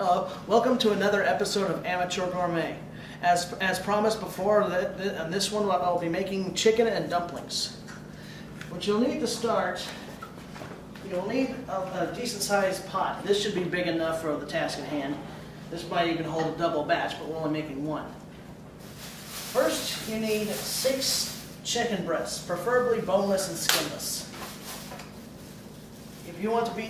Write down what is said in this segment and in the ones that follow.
Welcome to another episode of Amateur Gourmet. As promised before, on this one I'll be making chicken and dumplings. What you'll need to start, you'll need a decent sized pot. This should be big enough for the task at hand. This might even hold a double batch, but we're only making one. First, you need 6 chicken breasts, preferably boneless and skinless. If you want to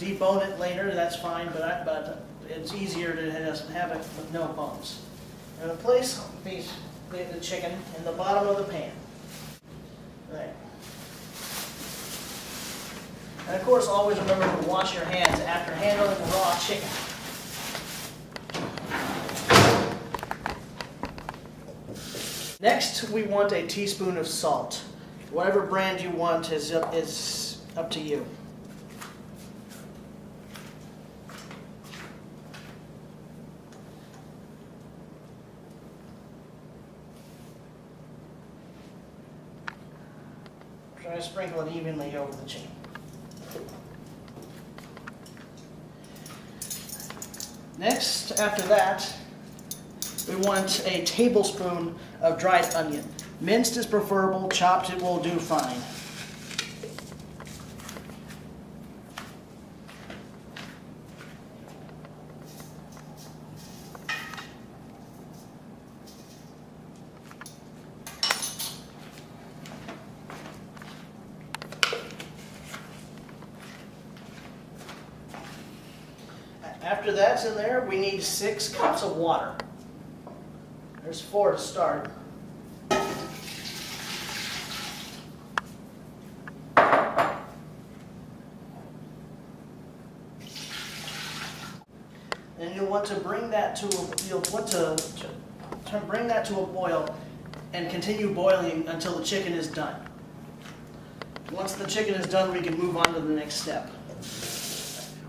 debone it later, that's fine. But it's easier to have it with no bones. I'm going to place the chicken in the bottom of the pan. Right. And of course, always remember to wash your hands after handling the raw chicken. Next, we want a teaspoon of salt. Whatever brand you want is up to you. Try to sprinkle it evenly over the chicken. Next, after that, we want a tablespoon of dried onion. Minced is preferable, chopped it will do fine. After that's in there, we need 6 cups of water. There's 4 to start. And you'll want to bring that to a boil and continue boiling until the chicken is done. Once the chicken is done, we can move on to the next step.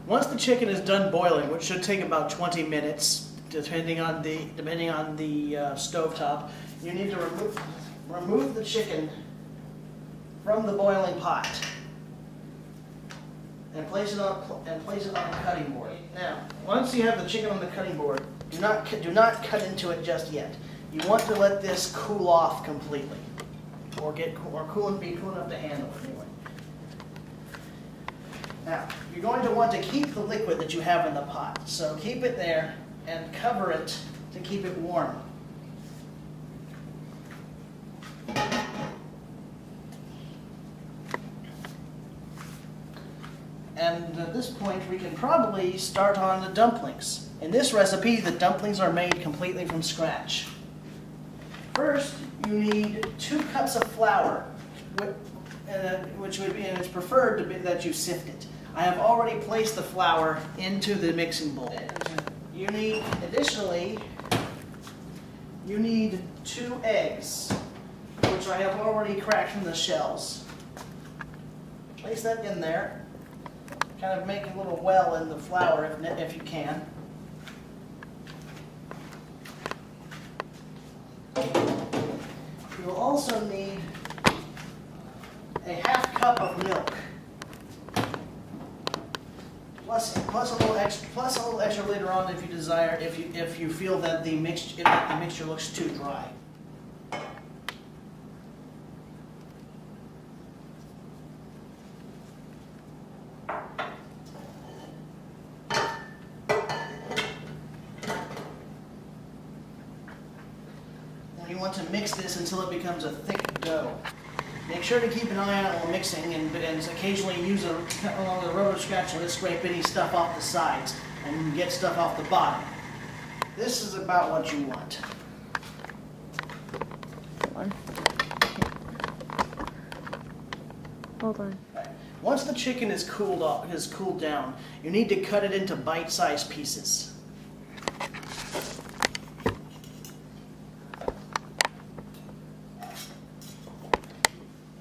Once the chicken is done boiling, which should take about 20 minutes, depending on the stovetop, you need to remove the chicken from the boiling pot and place it on the cutting board. Now, once you have the chicken on the cutting board, do not cut into it just yet. You want to let this cool off completely, or be cool enough to handle it anyway. Now, you're going to want to keep the liquid that you have in the pot, so keep it there and cover it to keep it warm. And at this point, we can probably start on the dumplings. In this recipe, the dumplings are made completely from scratch. First, you need 2 cups of flour, which would be, and it's preferred to be that you sift it. I have already placed the flour into the mixing bowl. Additionally, you need 2 eggs, which I have already cracked from the shells. Place that in there. Kind of make a little well in the flour if you can. You will also need a ½ cup of milk, plus a little extra later on if you desire, if you feel that the mixture looks too dry. You want to mix this until it becomes a thick dough. Make sure to keep an eye on it while mixing, and occasionally use along the rubber spatula to scrape any stuff off the sides and get stuff off the bottom. This is about what you want. Hold on. Right. Once the chicken is cooled down, you need to cut it into bite-sized pieces.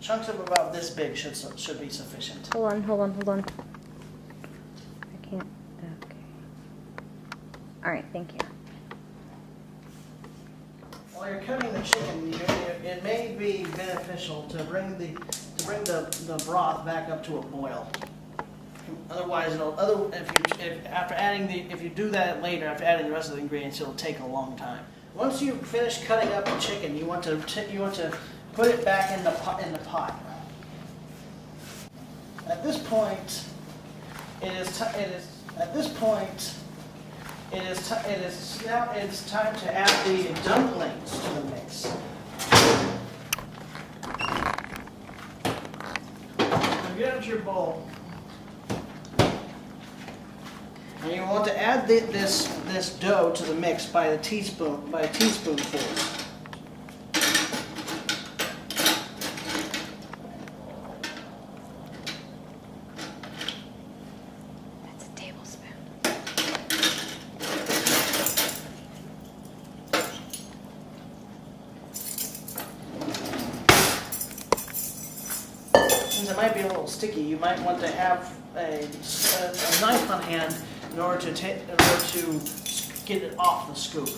Chunks of about this big should be sufficient. Hold on. I can't. Okay. All right, thank you. While you're cutting the chicken, it may be beneficial to bring the broth back up to a boil. Otherwise, if you do that later, after adding the rest of the ingredients, it'll take a long time. Once you finish cutting up the chicken, you want to put it back in the pot. At this point, it is time to add the dumplings to the mix. Now get out your bowl. And you want to add this dough to the mix by a teaspoonful. That's a tablespoon. Since it might be a little sticky, you might want to have a knife on hand in order to get it off the scoop.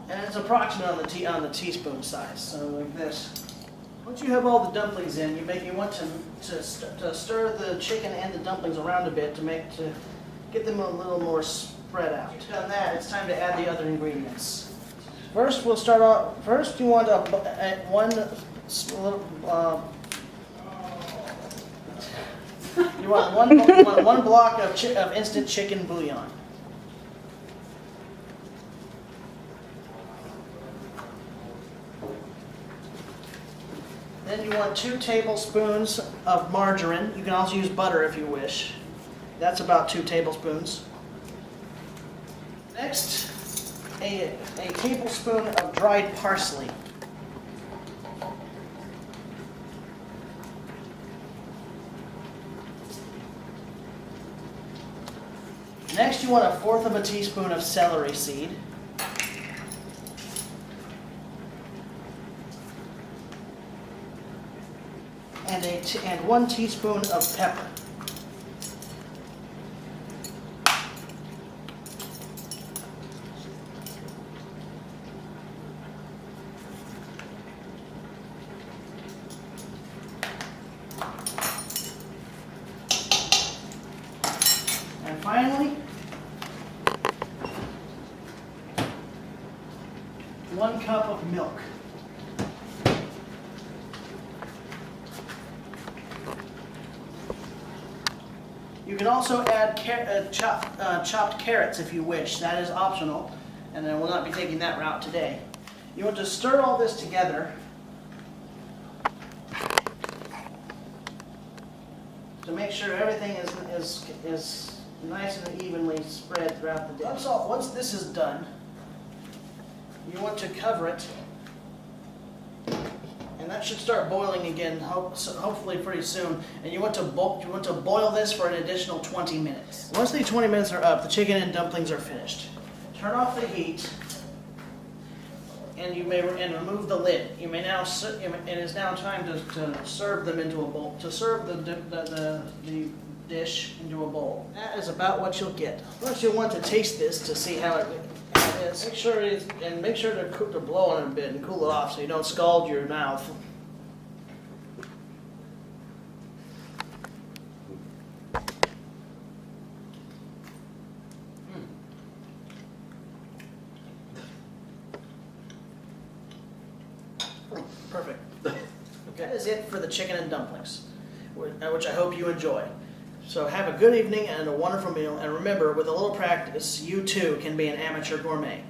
And it's approximate on the teaspoon size, so like this. Once you have all the dumplings in, you want to stir the chicken and the dumplings around a bit to get them a little more spread out. Once you've done that, it's time to add the other ingredients. First, we'll start off. First, you want one block of instant chicken bouillon. Then you want 2 tablespoons of margarine. You can also use butter if you wish. That's about 2 tablespoons. Next, a tablespoon of dried parsley. Next, you want 1/4 of a teaspoon of celery seed. And 1 teaspoon of pepper. And finally, 1 cup of milk. You can also add chopped carrots if you wish. That is optional, and I will not be taking that route today. You want to stir all this together to make sure everything is nice and evenly spread throughout the dish. Once this is done, you want to cover it, and that should start boiling again, hopefully pretty soon. And you want to boil this for an additional 20 minutes. Once the 20 minutes are up, the chicken and dumplings are finished. Turn off the heat, and remove the lid. You may now. It is now time to serve them into a bowl. To serve the dish into a bowl. That is about what you'll get. First, you'll want to taste this to see how it is. Make sure to blow on it a bit and cool it off so you don't scald your mouth. Perfect. Okay. That is it for the chicken and dumplings, which I hope you enjoy. So have a good evening and a wonderful meal, and remember, with a little practice, you too can be an amateur gourmet.